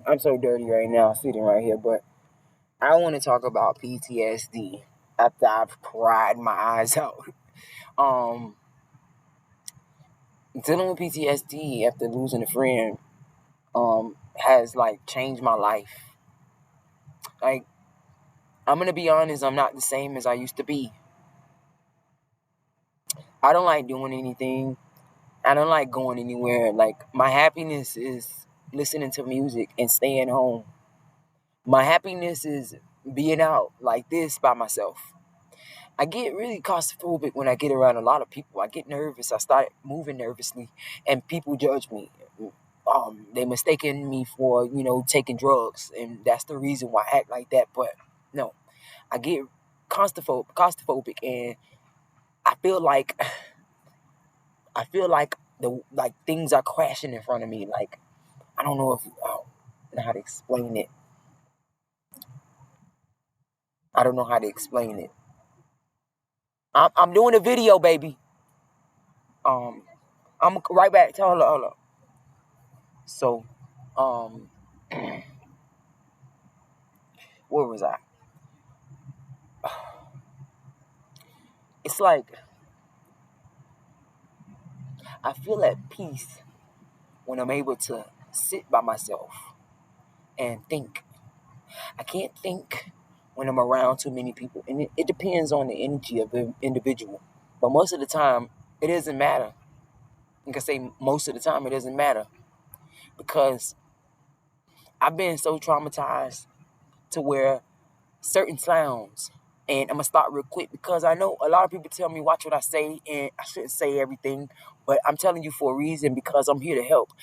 I'm so dirty right now sitting right here, but I want to talk about PTSD after I've cried my eyes out. Um, Dealing with PTSD after losing a friend has like changed my life. Like, I'm gonna be honest, I'm not the same as I used to be. I don't like doing anything. I don't like going anywhere. Like, my happiness is listening to music and staying home. My happiness is being out like this by myself. I get really claustrophobic when I get around a lot of people. I get nervous. I start moving nervously, and people judge me. They mistaken me for taking drugs, and that's the reason why I act like that. But no, I get claustrophobic, and I feel like the things are crashing in front of me. Like, I don't know if I don't know how to explain it. I don't know how to explain it. I'm doing a video, baby. Um, I'm right back. Hold up. So, um, where was I? It's like I feel at peace when I'm able to sit by myself and think. I can't think when I'm around too many people, and it depends on the energy of the individual. But most of the time, it doesn't matter. I can say most of the time it doesn't matter because I've been so traumatized to where certain sounds, and I'm gonna start real quick because I know a lot of people tell me watch what I say, and I shouldn't say everything, but I'm telling you for a reason because I'm here to help.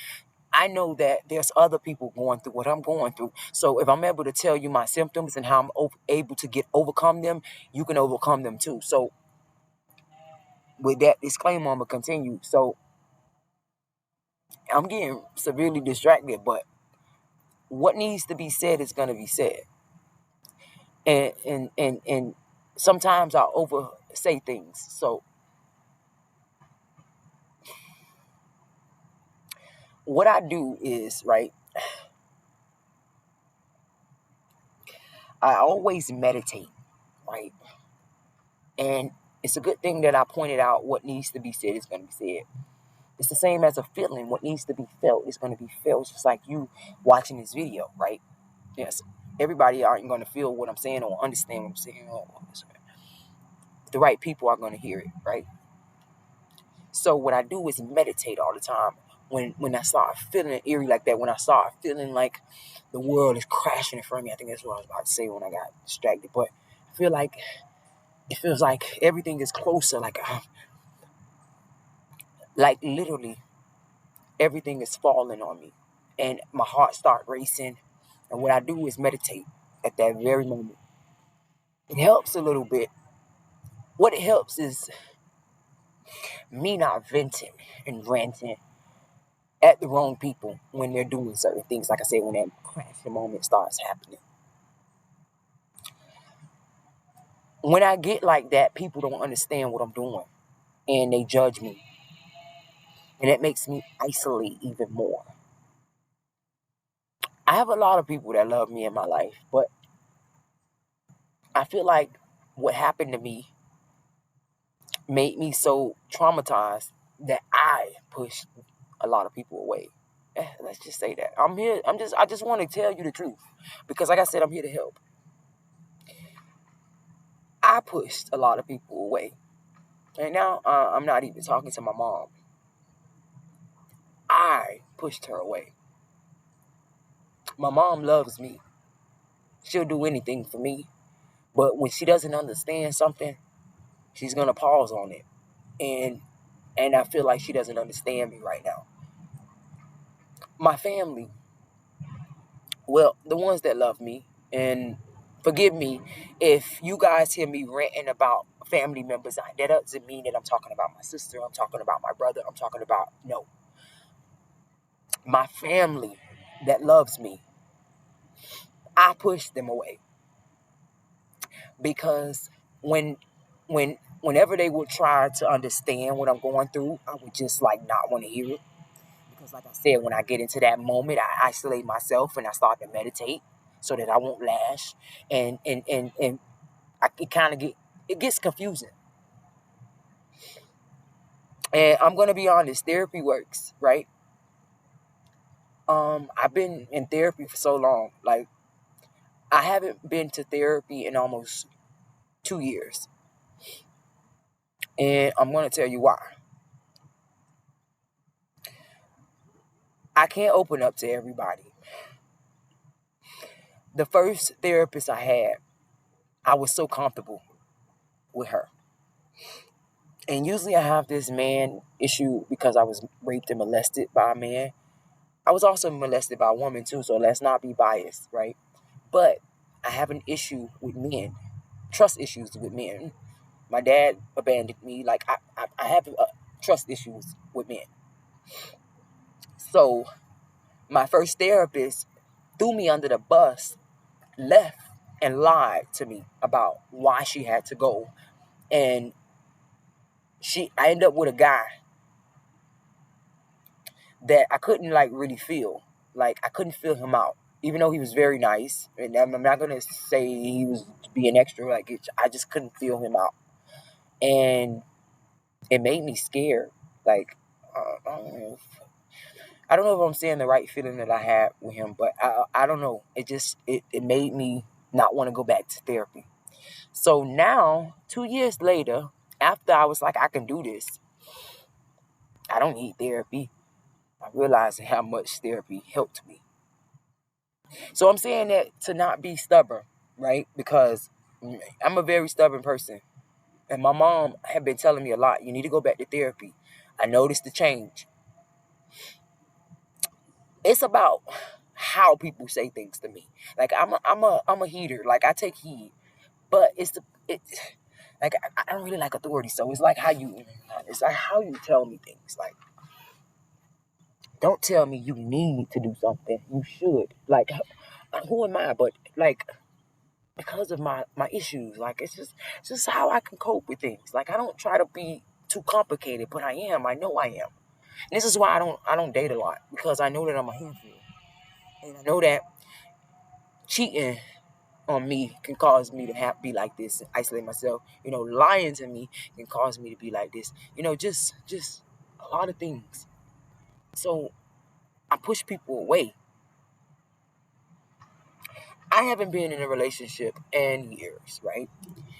I know that there's other people going through what I'm going through. So if I'm able to tell you my symptoms and how I'm able to overcome them, you can overcome them too. So with that disclaimer, I'm gonna continue. So I'm getting severely distracted, but what needs to be said is gonna be said. And sometimes I over say things. So what I do is, right, I always meditate, right? And it's a good thing that I pointed out what needs to be said is going to be said. It's the same as a feeling. What needs to be felt is going to be felt, just like you watching this video, right? Yes, everybody aren't going to feel what I'm saying or understand what I'm saying. The right people are going to hear it, right? So what I do is meditate all the time. When I start feeling eerie like that, when I start feeling like the world is crashing in front of me, I think that's what I was about to say when I got distracted. But I feel like it feels like everything is closer. Like literally everything is falling on me, and my heart start racing. And what I do is meditate at that very moment. It helps a little bit. What it helps is me not venting and ranting at the wrong people when they're doing certain things. Like I said, when that crashing moment starts happening. When I get like that, people don't understand what I'm doing and they judge me. And that makes me isolate even more. I have a lot of people that love me in my life, but I feel like what happened to me made me so traumatized that I pushed a lot of people away. Let's just say that. I'm here. I just want to tell you the truth because, like I said, I'm here to help. I pushed a lot of people away. And now I'm not even talking to my mom. I pushed her away. My mom loves me. She'll do anything for me. But when she doesn't understand something, she's gonna pause on it. And I feel like she doesn't understand me right now. My family, well, the ones that love me, and forgive me if you guys hear me ranting about family members, that doesn't mean that I'm talking about my sister, I'm talking about my brother, I'm talking about, no. My family that loves me, I push them away. Because whenever they would try to understand what I'm going through, I would just like not want to hear it. Because like I said, when I get into that moment, I isolate myself and I start to meditate so that I won't lash. And it gets confusing. And I'm going to be honest, therapy works, right? I've been in therapy for so long. Like, I haven't been to therapy in almost 2 years. And I'm going to tell you why. I can't open up to everybody. The first therapist I had, I was so comfortable with her. And usually I have this man issue because I was raped and molested by a man. I was also molested by a woman too, so let's not be biased, right? But I have an issue with men, trust issues with men. My dad abandoned me. Like, I have trust issues with men. So my first therapist threw me under the bus, left, and lied to me about why she had to go. And I ended up with a guy that I couldn't like really feel. Like, I couldn't feel him out. Even though he was very nice. And I'm not going to say he was being extra. Like, I just couldn't feel him out. And it made me scared. Like, I don't know if I'm saying the right feeling that I had with him, but I don't know. It made me not want to go back to therapy. So now, 2 years later, after I was like, I can do this, I don't need therapy. I realized how much therapy helped me. So I'm saying that to not be stubborn, right? Because I'm a very stubborn person. And my mom had been telling me a lot, you need to go back to therapy. I noticed the change. It's about how people say things to me. Like, I'm a heater. Like, I take heed. But like, I don't really like authority. So it's like how you tell me things. Like, don't tell me you need to do something. You should. Like, who am I? But like, because of my issues, like, it's just how I can cope with things. Like, I don't try to be too complicated, but I am. I know I am. And this is why I don't date a lot, because I know that I'm a handful, and I know that cheating on me can cause me to be like this and isolate myself. Lying to me can cause me to be like this. Just a lot of things. So I push people away. I haven't been in a relationship in years, right?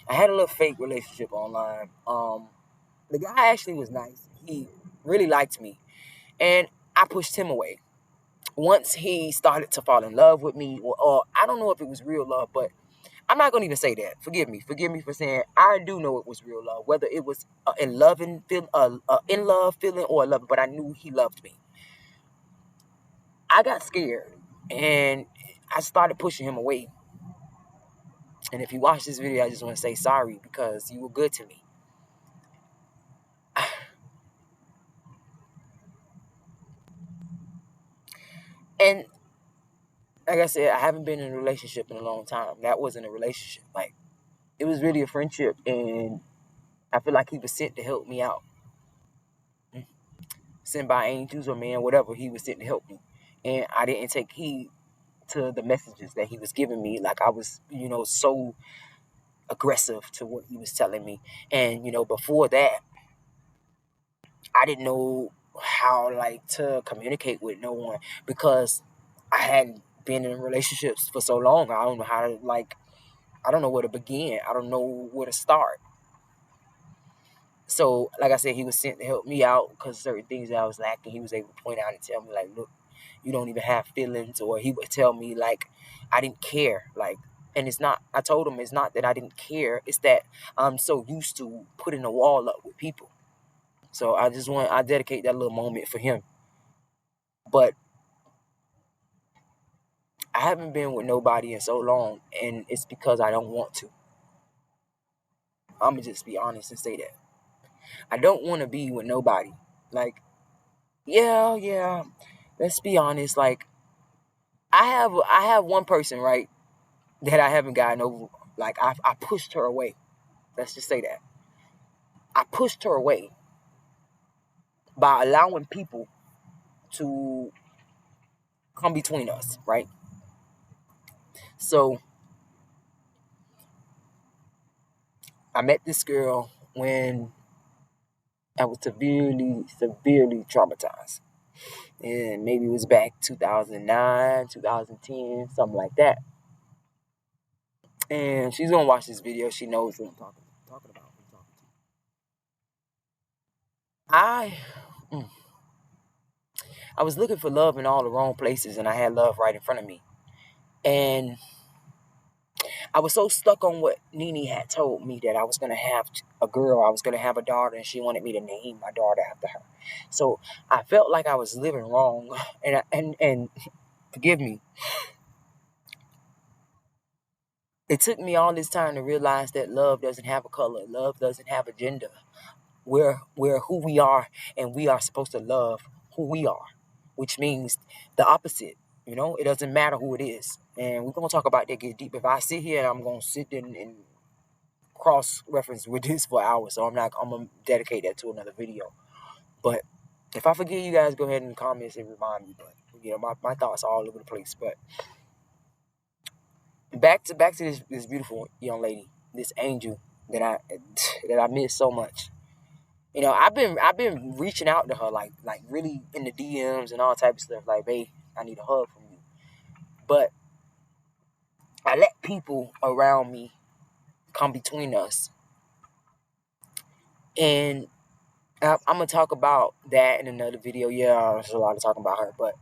I had a little fake relationship online. The guy actually was nice. He really liked me, and I pushed him away. Once he started to fall in love with me, or I don't know if it was real love, but I'm not gonna even say that. Forgive me for saying I do know it was real love, whether it was in love feeling or love. But I knew he loved me. I got scared and I started pushing him away. And if you watch this video, I just want to say sorry, because you were good to me. And like I said, I haven't been in a relationship in a long time. That wasn't a relationship. Like, it was really a friendship, and I feel like he was sent to help me out. Sent by angels or man, whatever, he was sent to help me. And I didn't take heed to the messages that he was giving me. Like, I was, so aggressive to what he was telling me. And, before that, I didn't know how, like, to communicate with no one, because I hadn't been in relationships for so long. I don't know how to, like, I don't know where to begin. I don't know where to start. So, like I said, he was sent to help me out, because certain things that I was lacking, he was able to point out and tell me, like, look, you don't even have feelings. Or he would tell me, like, I didn't care. Like, and I told him it's not that I didn't care. It's that I'm so used to putting a wall up with people. So I dedicate that little moment for him. But I haven't been with nobody in so long, and it's because I don't want to. I'm going to just be honest and say that. I don't want to be with nobody. Like, yeah, let's be honest. Like, I have one person, right, that I haven't gotten over. Like, I pushed her away. Let's just say that. I pushed her away by allowing people to come between us, right? So I met this girl when I was severely traumatized. And maybe it was back 2009, 2010, something like that. And she's gonna watch this video. She knows what I'm talking about. I mm, I was looking for love in all the wrong places, and I had love right in front of me. And I was so stuck on what Nene had told me, that I was gonna have a girl, I was gonna have a daughter, and she wanted me to name my daughter after her. So I felt like I was living wrong, and forgive me. It took me all this time to realize that love doesn't have a color, love doesn't have a gender. We're who we are, and we are supposed to love who we are, which means the opposite. It doesn't matter who it is. And we're gonna talk about that, get deep. If I sit here and I'm gonna sit and cross-reference with this for hours, so I'm gonna dedicate that to another video. But if I forget, you guys go ahead in the comments and remind me. But my thoughts are all over the place. But back to this beautiful young lady, this angel that I miss so much. I've been reaching out to her like really in the DMs and all type of stuff. Like, babe, I need a hug from you. But I let people around me come between us, and I'm gonna talk about that in another video. Yeah, there's a lot of talking about her, but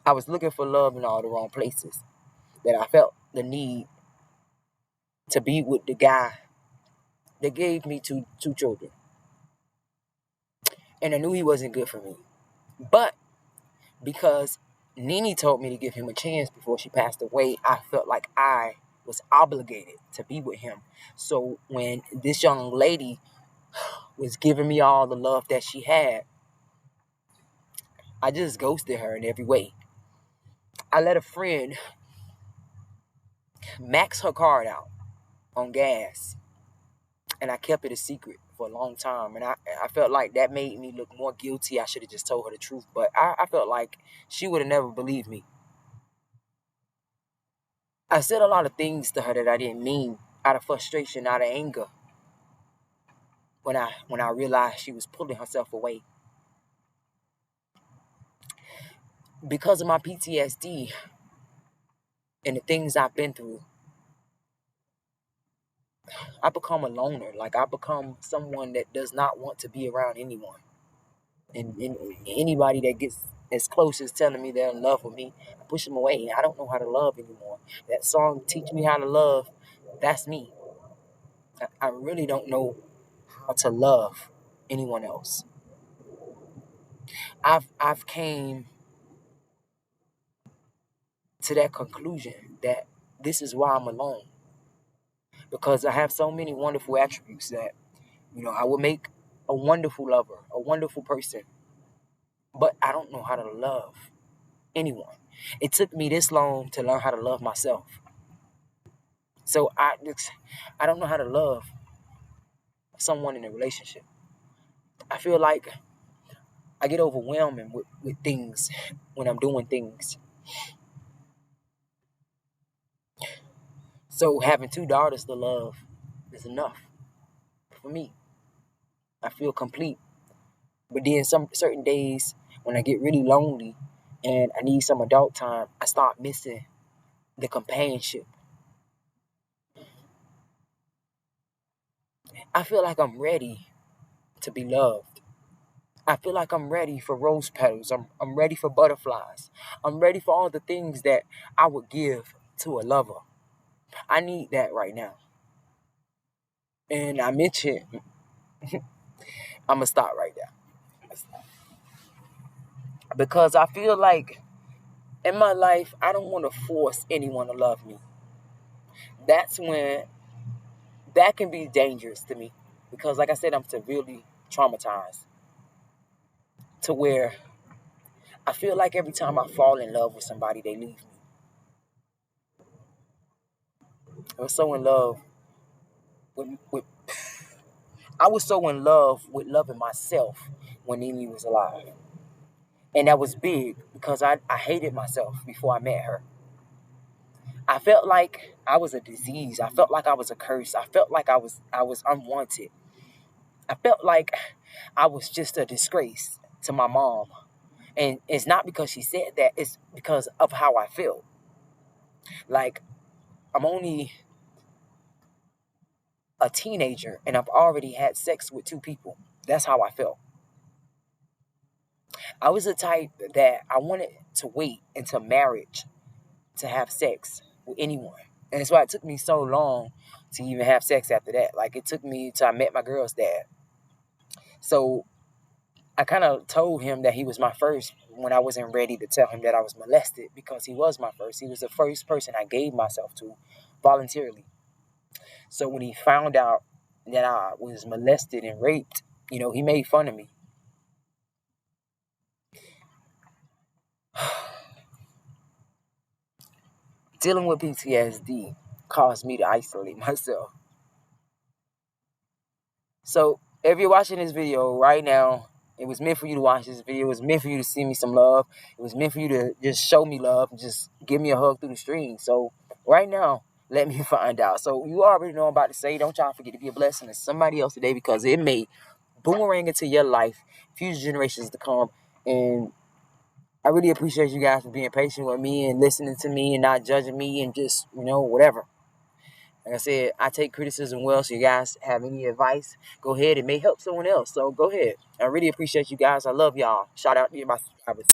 I was looking for love in all the wrong places. That I felt the need to be with the guy that gave me two children, and I knew he wasn't good for me. But because Nene told me to give him a chance before she passed away, I felt like I was obligated to be with him. So when this young lady was giving me all the love that she had, I just ghosted her in every way. I let a friend max her card out on gas, and I kept it a secret for a long time. And I felt like that made me look more guilty. I should have just told her the truth, but I felt like she would have never believed me. I said a lot of things to her that I didn't mean, out of frustration, out of anger, when I realized she was pulling herself away. Because of my PTSD and the things I've been through, I become a loner. Like, I become someone that does not want to be around anyone. And anybody that gets as close as telling me they're in love with me, I push them away. I don't know how to love anymore. That song, Teach Me How to Love, that's me. I really don't know how to love anyone else. I've came to that conclusion that this is why I'm alone. Because I have so many wonderful attributes that, I would make a wonderful lover, a wonderful person. But I don't know how to love anyone. It took me this long to learn how to love myself. So I don't know how to love someone in a relationship. I feel like I get overwhelmed with things when I'm doing things. So having two daughters to love is enough for me. I feel complete. But then some certain days when I get really lonely and I need some adult time, I start missing the companionship. I feel like I'm ready to be loved. I feel like I'm ready for rose petals. I'm ready for butterflies. I'm ready for all the things that I would give to a lover. I need that right now. And I mentioned, I'm going to stop right there. Because I feel like in my life, I don't want to force anyone to love me. That's when that can be dangerous to me. Because like I said, I'm severely traumatized to where I feel like every time I fall in love with somebody, they leave me. I was so in love with I was so in love with loving myself when Nene was alive. And that was big because I hated myself before I met her. I felt like I was a disease. I felt like I was a curse. I felt like I was unwanted. I felt like I was just a disgrace to my mom. And it's not because she said that, it's because of how I feel. Like, I'm only a teenager and I've already had sex with two people. That's how I felt. I was the type that I wanted to wait until marriage to have sex with anyone. And that's why it took me so long to even have sex after that. Like, it took me till I met my girl's dad. So I kind of told him that he was my first when I wasn't ready to tell him that I was molested, because he was my first. He was the first person I gave myself to voluntarily. So when he found out that I was molested and raped, he made fun of me. Dealing with PTSD caused me to isolate myself. So if you're watching this video right now, it was meant for you to watch this video. It was meant for you to see me some love. It was meant for you to just show me love and just give me a hug through the stream. So right now, let me find out. So you already know I'm about to say, don't y'all forget to be a blessing to somebody else today, because it may boomerang into your life, future generations to come. And I really appreciate you guys for being patient with me and listening to me and not judging me and just, whatever. Like I said, I take criticism well, so you guys have any advice, go ahead. It may help someone else, so go ahead. I really appreciate you guys. I love y'all. Shout out to my subscribers.